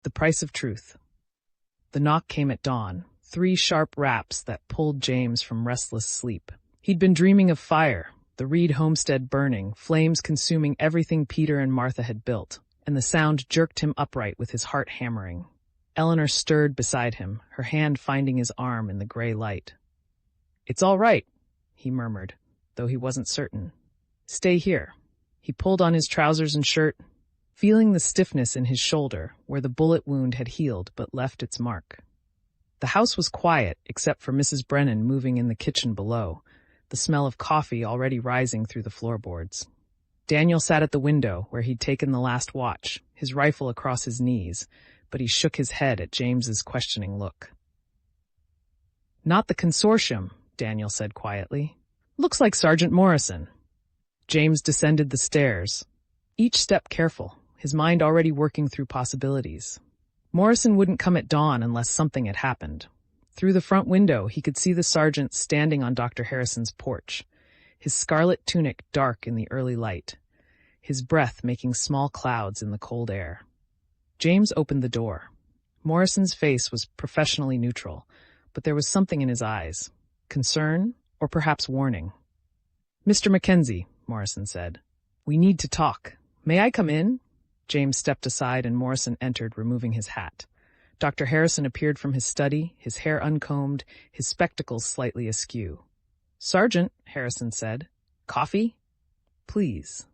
The price of truth. The knock came at dawn, 3 sharp raps that pulled James from restless sleep. He'd been dreaming of fire, the Reed homestead burning, flames consuming everything Peter and Martha had built, and the sound jerked him upright with his heart hammering. Eleanor stirred beside him, her hand finding his arm in the gray light. "It's all right," he murmured, though he wasn't certain. "Stay here." He pulled on his trousers and shirt, feeling the stiffness in his shoulder where the bullet wound had healed but left its mark. The house was quiet except for Mrs. Brennan moving in the kitchen below, the smell of coffee already rising through the floorboards. Daniel sat at the window where he'd taken the last watch, his rifle across his knees, but he shook his head at James's questioning look. "Not the consortium," Daniel said quietly. "Looks like Sergeant Morrison." James descended the stairs, each step careful, his mind already working through possibilities. Morrison wouldn't come at dawn unless something had happened. Through the front window, he could see the sergeant standing on Dr. Harrison's porch, his scarlet tunic dark in the early light, his breath making small clouds in the cold air. James opened the door. Morrison's face was professionally neutral, but there was something in his eyes, concern or perhaps warning. "Mr. Mackenzie," Morrison said, "we need to talk. May I come in?" James stepped aside and Morrison entered, removing his hat. Dr. Harrison appeared from his study, his hair uncombed, his spectacles slightly askew. "Sergeant," Harrison said, "coffee?" "Please."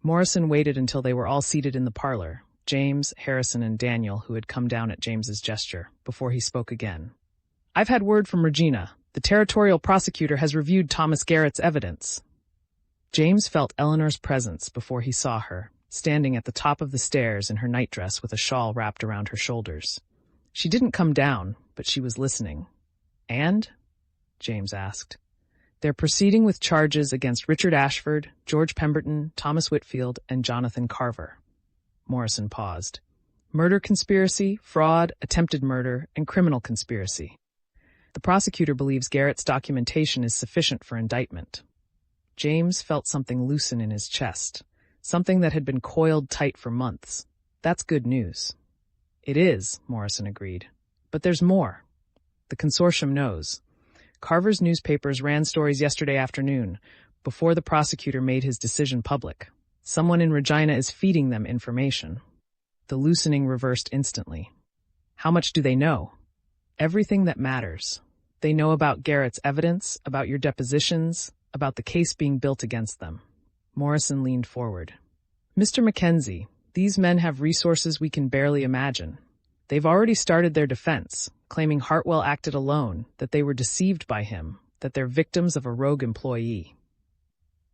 Morrison waited until they were all seated in the parlor, James, Harrison, and Daniel, who had come down at James's gesture, before he spoke again. "I've had word from Regina. The territorial prosecutor has reviewed Thomas Garrett's evidence." James felt Eleanor's presence before he saw her, standing at the top of the stairs in her nightdress with a shawl wrapped around her shoulders. She didn't come down, but she was listening. "And?" James asked. "They're proceeding with charges against Richard Ashford, George Pemberton, Thomas Whitfield, and Jonathan Carver." Morrison paused. "Murder conspiracy, fraud, attempted murder, and criminal conspiracy. The prosecutor believes Garrett's documentation is sufficient for indictment." James felt something loosen in his chest, something that had been coiled tight for months. "That's good news." "It is," Morrison agreed. "But there's more. The consortium knows. Carver's newspapers ran stories yesterday afternoon, before the prosecutor made his decision public. Someone in Regina is feeding them information." The loosening reversed instantly. "How much do they know?" "Everything that matters. They know about Garrett's evidence, about your depositions, about the case being built against them." Morrison leaned forward. "Mr. Mackenzie, these men have resources we can barely imagine. They've already started their defense, claiming Hartwell acted alone, that they were deceived by him, that they're victims of a rogue employee."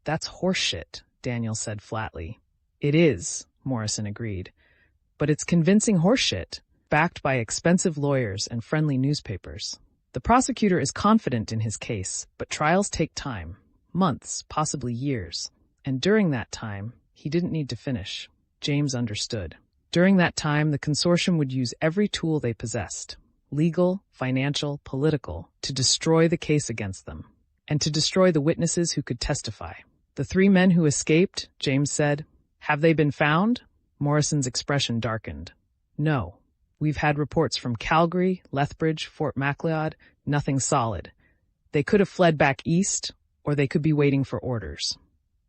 "That's horseshit," Daniel said flatly. "It is," Morrison agreed. "But it's convincing horseshit, backed by expensive lawyers and friendly newspapers. The prosecutor is confident in his case, but trials take time, months, possibly years. And during that time, he didn't need to finish." James understood. During that time, the consortium would use every tool they possessed, legal, financial, political, to destroy the case against them, and to destroy the witnesses who could testify. "The 3 men who escaped," James said, "have they been found?" Morrison's expression darkened. "No. We've had reports from Calgary, Lethbridge, Fort Macleod, nothing solid. They could have fled back east, or they could be waiting for orders."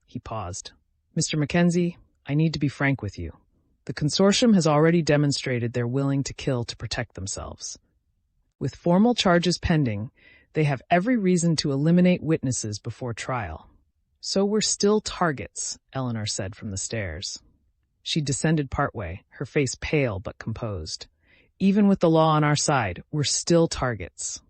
He paused. "Mr. Mackenzie, I need to be frank with you. The consortium has already demonstrated they're willing to kill to protect themselves. With formal charges pending, they have every reason to eliminate witnesses before trial." "So we're still targets," Eleanor said from the stairs. She descended partway, her face pale but composed. "Even with the law on our side, we're still targets."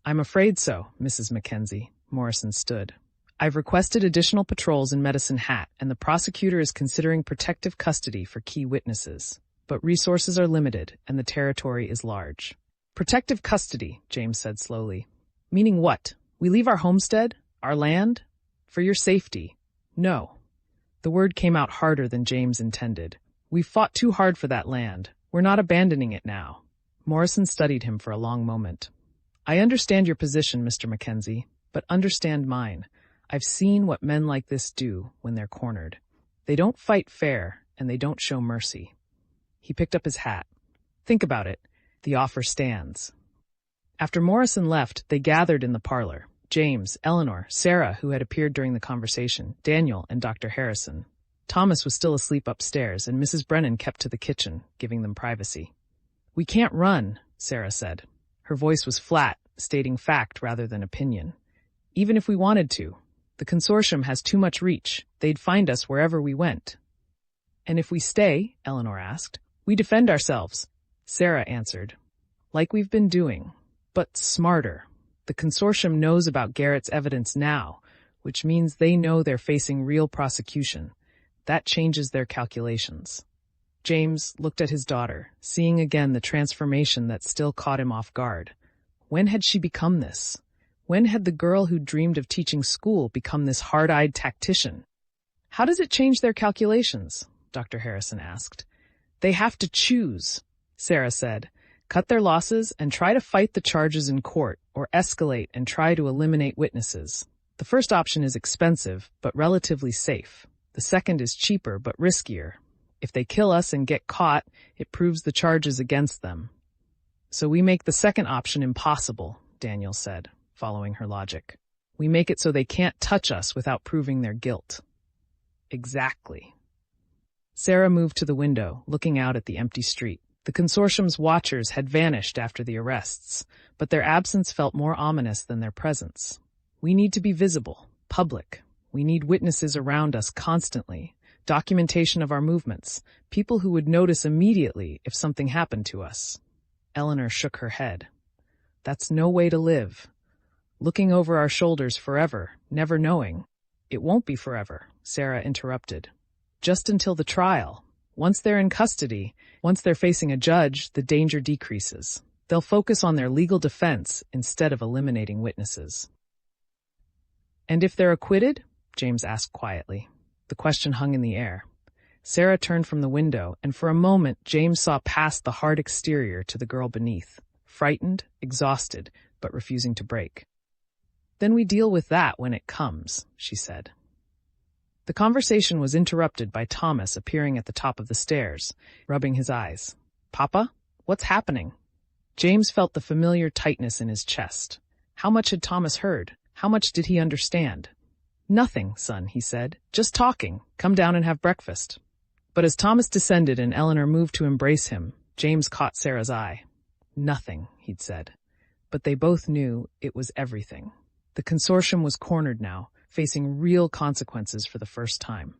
"I'm afraid so, Mrs. Mackenzie." Morrison stood. "I've requested additional patrols in Medicine Hat, and the prosecutor is considering protective custody for key witnesses. But resources are limited, and the territory is large." "Protective custody," James said slowly. "Meaning what? We leave our homestead? Our land? For your safety?" "No." The word came out harder than James intended. "We've fought too hard for that land. We're not abandoning it now." Morrison studied him for a long moment. "I understand your position, Mr. Mackenzie, but understand mine. I've seen what men like this do when they're cornered. They don't fight fair, and they don't show mercy." He picked up his hat. Think about it. The offer stands. After Morrison left, they gathered in the parlor. James, Eleanor, Sarah, who had appeared during the conversation, Daniel, and Dr. Harrison. Thomas was still asleep upstairs, and Mrs. Brennan kept to the kitchen, giving them privacy. "We can't run," Sarah said. Her voice was flat, stating fact rather than opinion. "Even if we wanted to. The consortium has too much reach. They'd find us wherever we went." "And if we stay," Eleanor asked, "we defend ourselves," Sarah answered. "Like we've been doing, but smarter. The consortium knows about Garrett's evidence now, which means they know they're facing real prosecution. That changes their calculations." James looked at his daughter, seeing again the transformation that still caught him off guard. When had she become this? When had the girl who dreamed of teaching school become this hard-eyed tactician? "How does it change their calculations?" Dr. Harrison asked. "They have to choose," Sarah said. "Cut their losses and try to fight the charges in court, or escalate and try to eliminate witnesses. The first option is expensive, but relatively safe. The second is cheaper, but riskier. If they kill us and get caught, it proves the charges against them." "So we make the second option impossible," Daniel said, following her logic. "We make it so they can't touch us without proving their guilt." "Exactly." Sarah moved to the window, looking out at the empty street. The consortium's watchers had vanished after the arrests, but their absence felt more ominous than their presence. "We need to be visible, public. We need witnesses around us constantly, documentation of our movements, people who would notice immediately if something happened to us." Eleanor shook her head. "That's no way to live. Looking over our shoulders forever, never knowing." "It won't be forever," Sarah interrupted. "Just until the trial. Once they're in custody, once they're facing a judge, the danger decreases. They'll focus on their legal defense instead of eliminating witnesses." "And if they're acquitted?" James asked quietly. The question hung in the air. Sarah turned from the window, and for a moment James saw past the hard exterior to the girl beneath, frightened, exhausted, but refusing to break. "Then we deal with that when it comes," she said. The conversation was interrupted by Thomas appearing at the top of the stairs, rubbing his eyes. "Papa, what's happening?" James felt the familiar tightness in his chest. How much had Thomas heard? How much did he understand? "Nothing, son," he said. "Just talking. Come down and have breakfast." But as Thomas descended and Eleanor moved to embrace him, James caught Sarah's eye. "Nothing," he'd said. But they both knew it was everything. The consortium was cornered now, facing real consequences for the first time.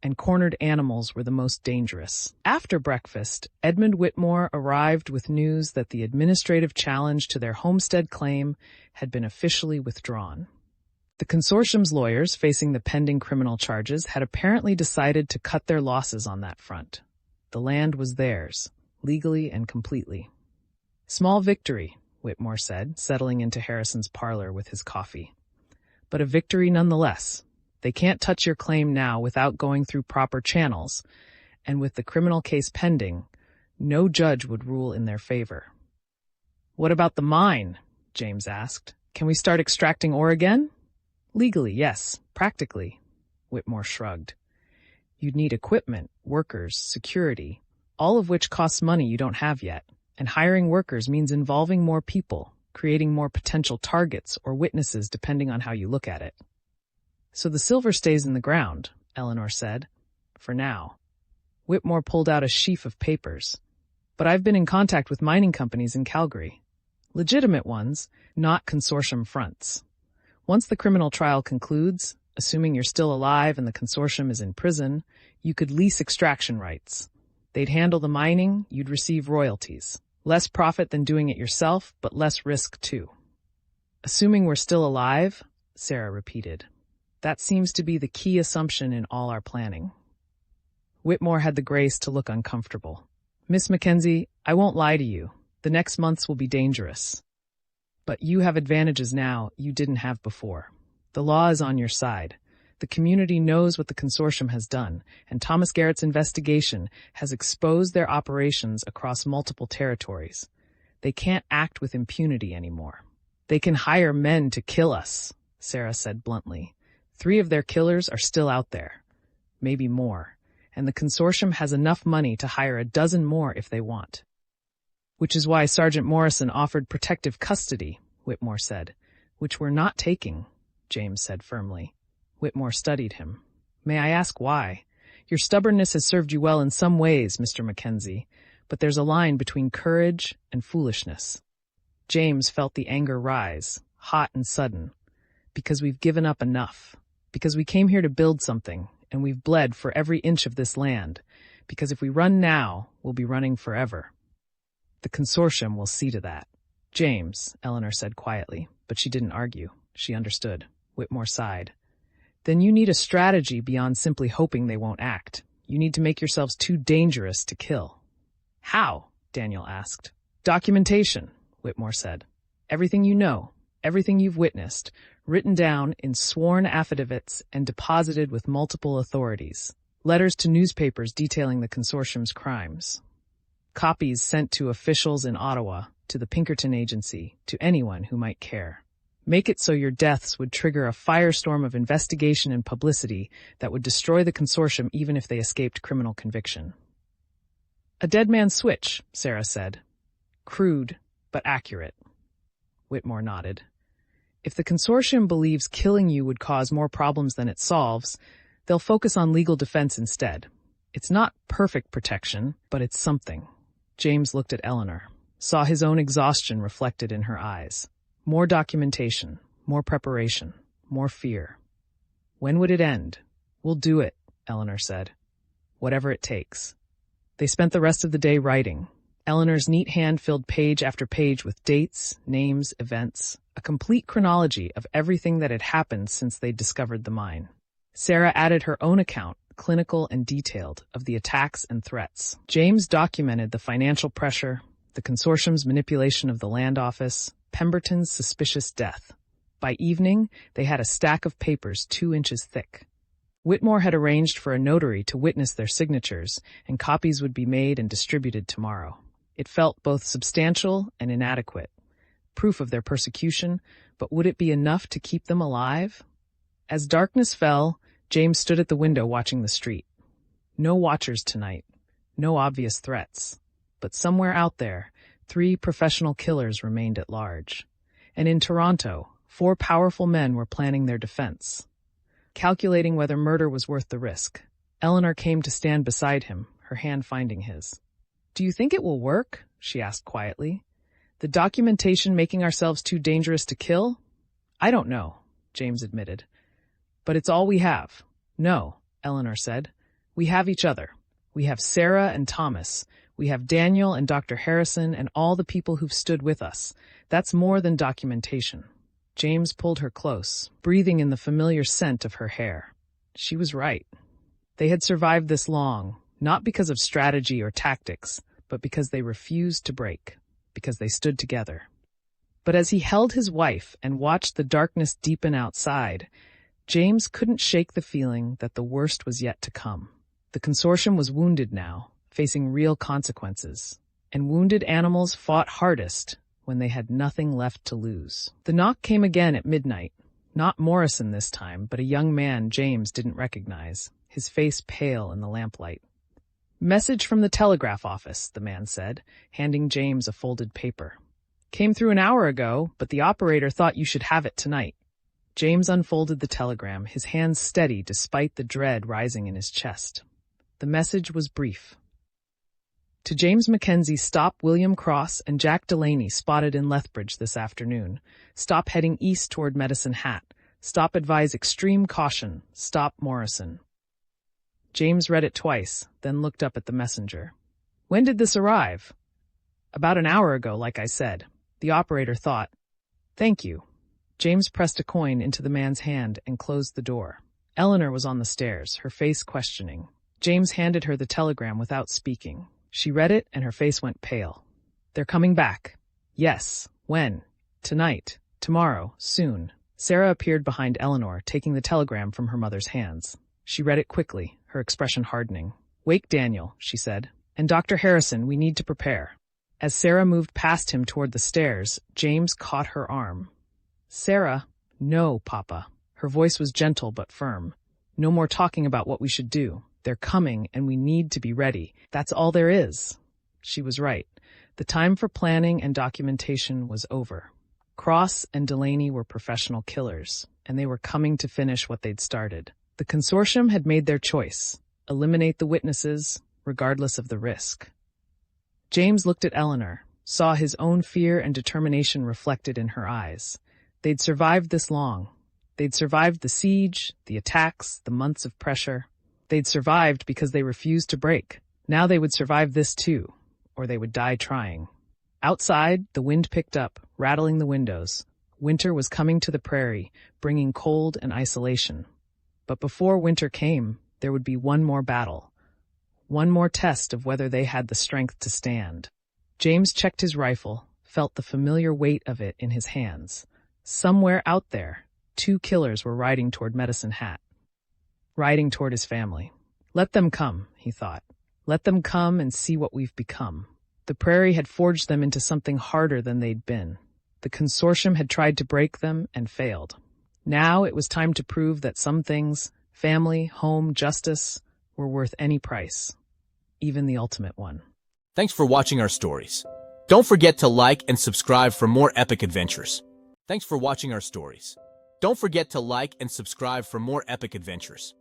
And cornered animals were the most dangerous. After breakfast, Edmund Whitmore arrived with news that the administrative challenge to their homestead claim had been officially withdrawn. The consortium's lawyers facing the pending criminal charges had apparently decided to cut their losses on that front. The land was theirs, legally and completely. "Small victory," Whitmore said, settling into Harrison's parlor with his coffee. "But a victory nonetheless. They can't touch your claim now without going through proper channels, and with the criminal case pending, no judge would rule in their favor." "What about the mine?" James asked. "Can we start extracting ore again?" "Legally, yes. Practically," Whitmore shrugged. "You'd need equipment, workers, security, all of which costs money you don't have yet. And hiring workers means involving more people, creating more potential targets or witnesses depending on how you look at it." "So the silver stays in the ground," Eleanor said. "For now." Whitmore pulled out a sheaf of papers. "But I've been in contact with mining companies in Calgary. Legitimate ones, not consortium fronts. Once the criminal trial concludes, assuming you're still alive and the consortium is in prison, you could lease extraction rights. They'd handle the mining, you'd receive royalties. Less profit than doing it yourself, but less risk too." "Assuming we're still alive," Sarah repeated. "That seems to be the key assumption in all our planning." Whitmore had the grace to look uncomfortable. "Miss Mackenzie, I won't lie to you. The next months will be dangerous. But you have advantages now you didn't have before. The law is on your side. The community knows what the consortium has done, and Thomas Garrett's investigation has exposed their operations across multiple territories. They can't act with impunity anymore. They can hire men to kill us," Sarah said bluntly. 3 of their killers are still out there. Maybe more. And the consortium has enough money to hire a dozen more if they want. Which is why Sergeant Morrison offered protective custody, Whitmore said. Which we're not taking, James said firmly. Whitmore studied him. May I ask why? Your stubbornness has served you well in some ways, Mr. Mackenzie, but there's a line between courage and foolishness. James felt the anger rise, hot and sudden. Because we've given up enough. Because we came here to build something, and we've bled for every inch of this land. Because if we run now, we'll be running forever. The consortium will see to that. James, Eleanor said quietly, but she didn't argue. She understood. Whitmore sighed. Then you need a strategy beyond simply hoping they won't act. You need to make yourselves too dangerous to kill. How? Daniel asked. Documentation, Whitmore said. Everything you know, everything you've witnessed, written down in sworn affidavits and deposited with multiple authorities. Letters to newspapers detailing the consortium's crimes. Copies sent to officials in Ottawa, to the Pinkerton Agency, to anyone who might care. Make it so your deaths would trigger a firestorm of investigation and publicity that would destroy the consortium even if they escaped criminal conviction. A dead man's switch, Sarah said. Crude, but accurate. Whitmore nodded. If the consortium believes killing you would cause more problems than it solves, they'll focus on legal defense instead. It's not perfect protection, but it's something. James looked at Eleanor, saw his own exhaustion reflected in her eyes. More documentation, more preparation, more fear. When would it end? We'll do it, Eleanor said. Whatever it takes. They spent the rest of the day writing. Eleanor's neat hand filled page after page with dates, names, events, a complete chronology of everything that had happened since they'd discovered the mine. Sarah added her own account, clinical and detailed, of the attacks and threats. James documented the financial pressure, the consortium's manipulation of the land office, Pemberton's suspicious death. By evening, they had a stack of papers 2 inches thick. Whitmore had arranged for a notary to witness their signatures, and copies would be made and distributed tomorrow. It felt both substantial and inadequate. Proof of their persecution, but would it be enough to keep them alive? As darkness fell, James stood at the window watching the street. No watchers tonight, no obvious threats. But somewhere out there, 3 professional killers remained at large. And in Toronto, 4 powerful men were planning their defense. Calculating whether murder was worth the risk, Eleanor came to stand beside him, her hand finding his. Do you think it will work? She asked quietly. The documentation making ourselves too dangerous to kill? I don't know, James admitted. But it's all we have. No, Eleanor said. We have each other. We have Sarah and Thomas. We have Daniel and Dr. Harrison and all the people who've stood with us. That's more than documentation. James pulled her close, breathing in the familiar scent of her hair. She was right. They had survived this long, not because of strategy or tactics, but because they refused to break, because they stood together. But as he held his wife and watched the darkness deepen outside, James couldn't shake the feeling that the worst was yet to come. The consortium was wounded now, facing real consequences. And wounded animals fought hardest when they had nothing left to lose. The knock came again at midnight. Not Morrison this time, but a young man James didn't recognize, his face pale in the lamplight. Message from the telegraph office, the man said, handing James a folded paper. Came through an hour ago, but the operator thought you should have it tonight. James unfolded the telegram, his hands steady despite the dread rising in his chest. The message was brief. To James Mackenzie, stop William Cross and Jack Delaney spotted in Lethbridge this afternoon. Stop heading east toward Medicine Hat. Stop advise extreme caution. Stop Morrison. James read it twice, then looked up at the messenger. When did this arrive? About an hour ago, like I said. The operator thought. Thank you. James pressed a coin into the man's hand and closed the door. Eleanor was on the stairs, her face questioning. James handed her the telegram without speaking. She read it, and her face went pale. They're coming back. Yes. When? Tonight. Tomorrow. Soon. Sarah appeared behind Eleanor, taking the telegram from her mother's hands. She read it quickly, her expression hardening. Wake Daniel, she said. And Dr. Harrison, we need to prepare. As Sarah moved past him toward the stairs, James caught her arm. Sarah, no, Papa. Her voice was gentle but firm. No more talking about what we should do. They're coming, and we need to be ready. That's all there is. She was right. The time for planning and documentation was over. Cross and Delaney were professional killers, and they were coming to finish what they'd started. The consortium had made their choice: eliminate the witnesses, regardless of the risk. James looked at Eleanor, saw his own fear and determination reflected in her eyes. They'd survived this long. They'd survived the siege, the attacks, the months of pressure. They'd survived because they refused to break. Now they would survive this too, or they would die trying. Outside, the wind picked up, rattling the windows. Winter was coming to the prairie, bringing cold and isolation. But before winter came, there would be one more battle. One more test of whether they had the strength to stand. James checked his rifle, felt the familiar weight of it in his hands. Somewhere out there, 2 killers were riding toward Medicine Hat. Riding toward his family. Let them come, he thought. Let them come and see what we've become. The prairie had forged them into something harder than they'd been. The consortium had tried to break them and failed. Now it was time to prove that some things, family, home, justice, were worth any price. Even the ultimate one. Thanks for watching our stories. Don't forget to like and subscribe for more epic adventures. Thanks for watching our stories. Don't forget to like and subscribe for more epic adventures.